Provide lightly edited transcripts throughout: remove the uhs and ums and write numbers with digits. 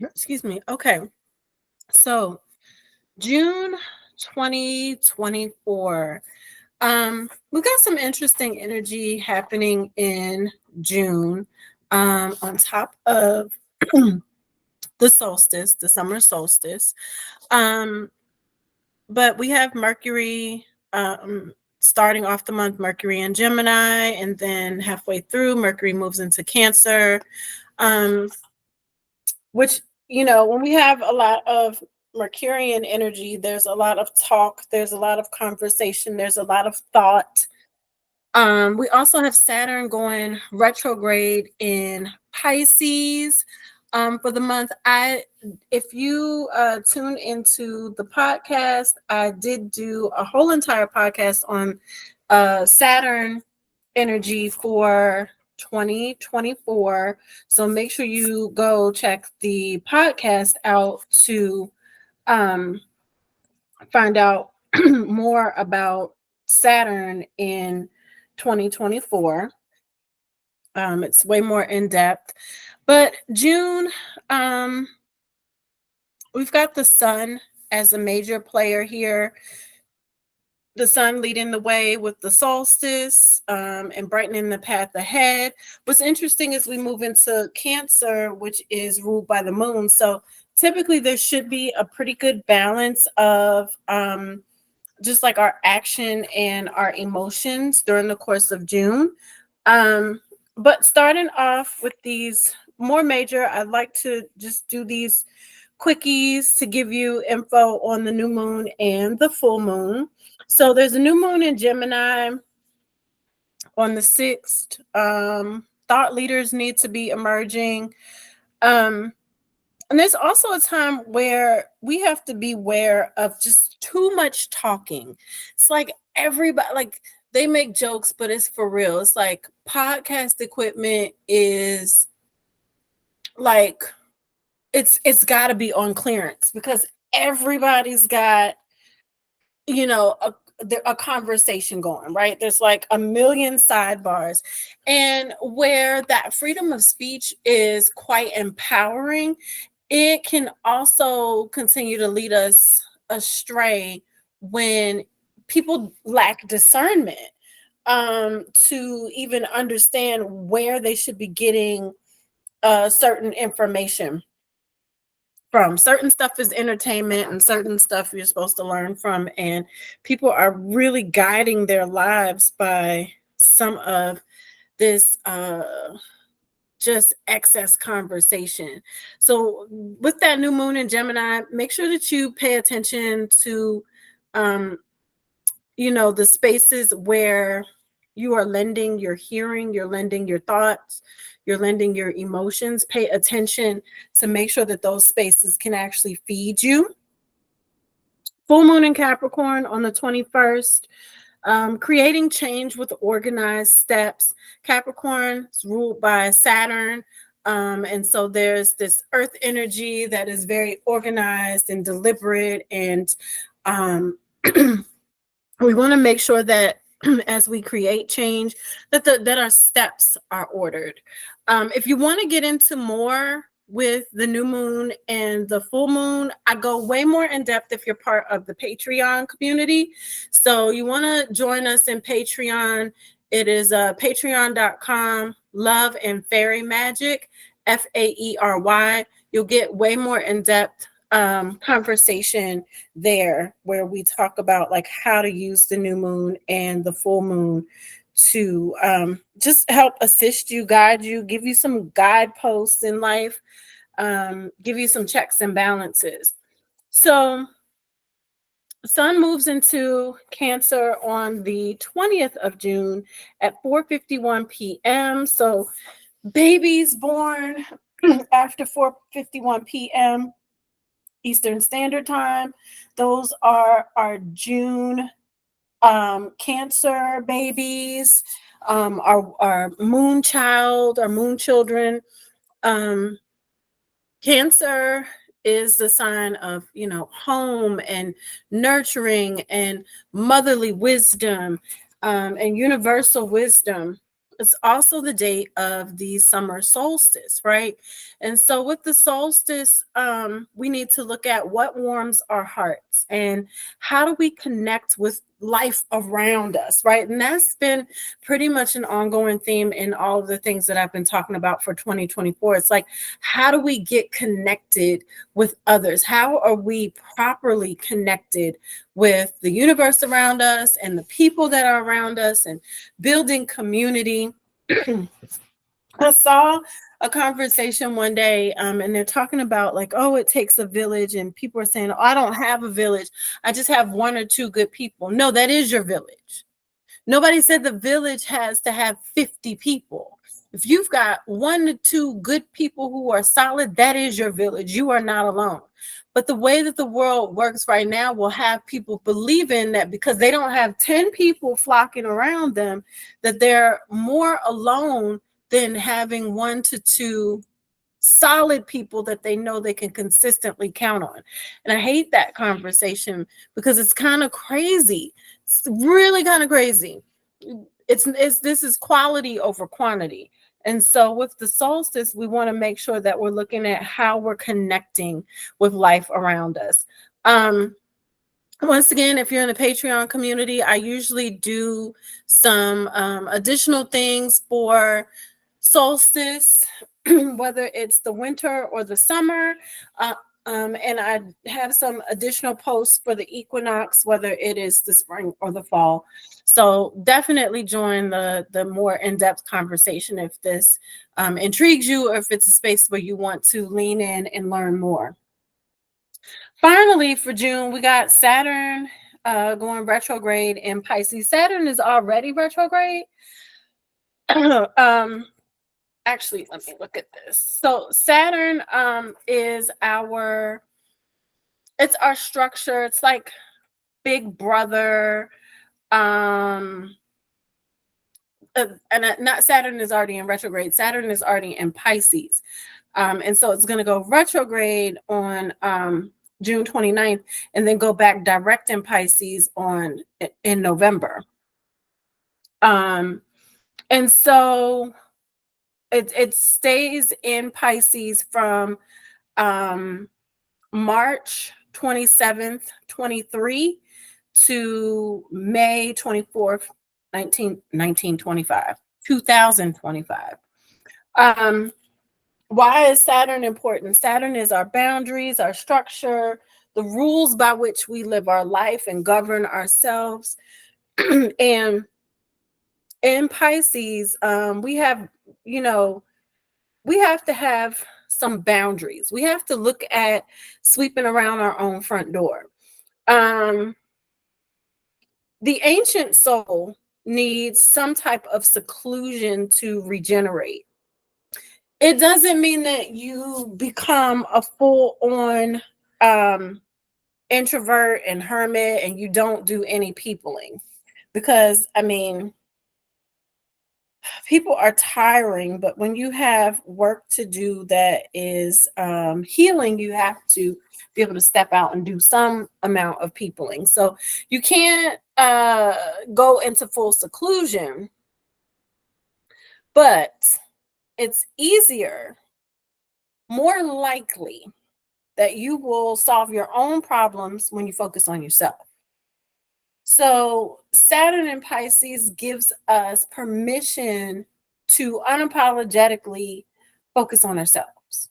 Excuse me. Okay. So June 2024. We got some interesting energy happening in June. On top of the solstice, the summer solstice. Um, but we have Mercury starting off the month, Mercury in Gemini, and then halfway through, Mercury moves into Cancer. Um, which, when we have a lot of Mercurian energy, there's a lot of talk, there's a lot of conversation, there's a lot of thought. We also have Saturn going retrograde in Pisces for the month. If you tune into the podcast, I did do a whole entire podcast on Saturn energy for 2024. So make sure you go check the podcast out to um, find out more about Saturn in 2024. It's way more in depth. But June, we've got the sun as a major player here. The sun leading the way with the solstice and brightening the path ahead. What's interesting is we move into Cancer, which is ruled by the moon. So typically there should be a pretty good balance of just like our action and our emotions during the course of June. But starting off with these more major, I'd like to just do these quickies to give you info on the new moon and the full moon. So there's a new moon in Gemini on the 6th. Thought leaders need to be emerging. And there's also a time where we have to be aware of just too much talking. It's like everybody, like they make jokes, but it's for real. It's like podcast equipment is like, it's got to be on clearance because everybody's got, a conversation going, right? There's like a million sidebars. And where that freedom of speech is quite empowering, it can also continue to lead us astray when people lack discernment to even understand where they should be getting certain information from. Certain stuff is entertainment and certain stuff you're supposed to learn from, and people are really guiding their lives by some of this just excess conversation. So with that new moon in Gemini, make sure that you pay attention to the spaces where you are lending your hearing, you're lending your thoughts, you're lending your emotions. Pay attention to make sure that those spaces can actually feed you. Full moon in Capricorn on the 21st. Creating change with organized steps. Capricorn is ruled by Saturn. And so there's this earth energy that is very organized and deliberate. And we want to make sure that as we create change, that our steps are ordered. If you want to get into more with the new moon and the full moon, I go way more in depth if you're part of the Patreon community. So you want to join us in Patreon. It is patreon.com, Love and Fairy Magic, FAERY. You'll get way more in depth conversation there where we talk about like how to use the new moon and the full moon to just help assist you, guide you, give you some guideposts in life, give you some checks and balances. So Sun moves into Cancer on the 20th of June at 4:51 p.m. So babies born after 4:51 p.m. Eastern Standard Time, those are our June Cancer babies, our moon child, our moon children. Cancer is the sign of, home and nurturing and motherly wisdom and universal wisdom. it's also the date of the summer solstice, right? And so with the solstice, we need to look at what warms our hearts and how do we connect with life around us, right? And that's been pretty much an ongoing theme in all of the things that I've been talking about for 2024. It's like, how do we get connected with others? How are we properly connected with the universe around us and the people that are around us and building community? I saw a conversation one day, and they're talking about like, oh, it takes a village, and people are saying, oh, I don't have a village. I just have one or two good people. No, that is your village. Nobody said the village has to have 50 people. If you've got one to two good people who are solid, that is your village. You are not alone. But the way that the world works right now will have people believing that because they don't have 10 people flocking around them, that they're more alone than having one to two solid people that they know they can consistently count on. And I hate that conversation because it's kind of crazy. It's really kind of crazy. It's this is quality over quantity. And so with the solstice, we want to make sure that we're looking at how we're connecting with life around us. Once again, if you're in the Patreon community, I usually do some additional things for solstice, whether it's the winter or the summer. And I have some additional posts for the equinox, whether it is the spring or the fall. So definitely join the more in-depth conversation if this intrigues you or if it's a space where you want to lean in and learn more. Finally, for June, we got Saturn going retrograde in Pisces. Saturn is already retrograde. Actually, let me look at this. So Saturn is it's our structure. It's like big brother. And not Saturn is already in retrograde. Saturn is already in Pisces. And so it's going to go retrograde on June 29th and then go back direct in Pisces in November. And so it stays in Pisces from March 27th, 23 to May 24th, 2025. Why is Saturn important? Saturn is our boundaries, our structure, the rules by which we live our life and govern ourselves. And in Pisces, we have to have some boundaries. We have to look at sweeping around our own front door. The ancient soul needs some type of seclusion to regenerate. It doesn't mean that you become a full-on introvert and hermit and you don't do any peopling. Because, I mean, people are tiring, but when you have work to do that is healing, you have to be able to step out and do some amount of peopling. So you can't go into full seclusion, but it's easier, more likely, that you will solve your own problems when you focus on yourself. So Saturn in Pisces gives us permission to unapologetically focus on ourselves.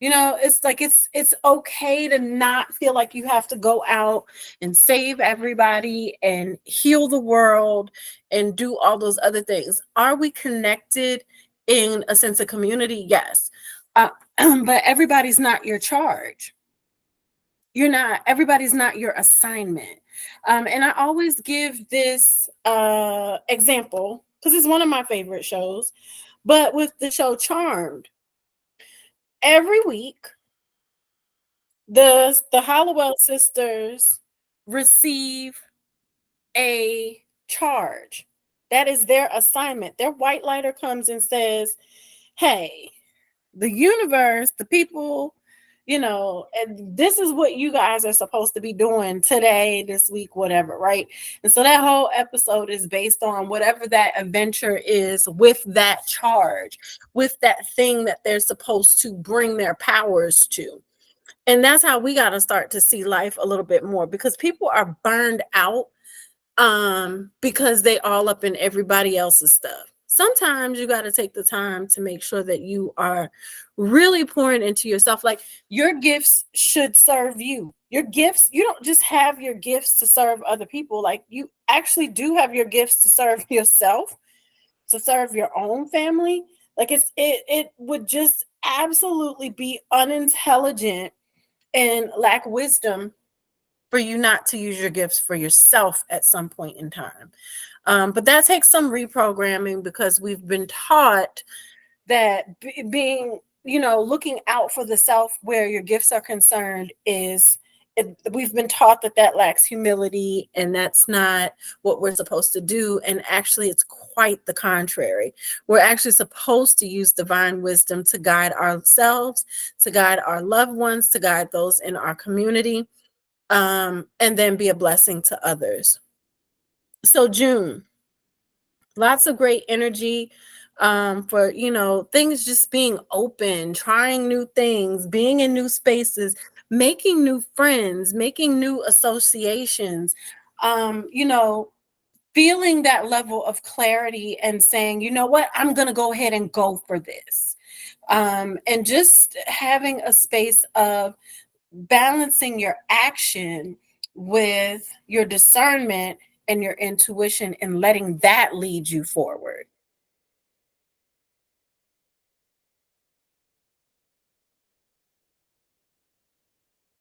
It's like it's okay to not feel like you have to go out and save everybody and heal the world and do all those other things. Are we connected in a sense of community? Yes. But everybody's not your charge. Everybody's not your assignment. And I always give this example because it's one of my favorite shows, but with the show Charmed, every week, the Hollowell sisters receive a charge. That is their assignment. Their white lighter comes and says, hey, the universe, the people and this is what you guys are supposed to be doing today, this week, whatever, right? And so that whole episode is based on whatever that adventure is with that charge, with that thing that they're supposed to bring their powers to. And that's how we got to start to see life a little bit more, because people are burned out because they all up in everybody else's stuff. Sometimes you got to take the time to make sure that you are really pouring into yourself. Like, your gifts should serve you. Your gifts, you don't just have your gifts to serve other people. Like, you actually do have your gifts to serve yourself, to serve your own family. Like, it would just absolutely be unintelligent and lack wisdom for you not to use your gifts for yourself at some point in time. But that takes some reprogramming, because we've been taught that being, looking out for the self where your gifts are concerned we've been taught that that lacks humility, and that's not what we're supposed to do. And actually, it's quite the contrary. We're actually supposed to use divine wisdom to guide ourselves, to guide our loved ones, to guide those in our community, and then be a blessing to others. So June, lots of great energy for, things just being open, trying new things, being in new spaces, making new friends, making new associations, feeling that level of clarity and saying, you know what, I'm going to go ahead and go for this. And just having a space of balancing your action with your discernment and your intuition, and letting that lead you forward.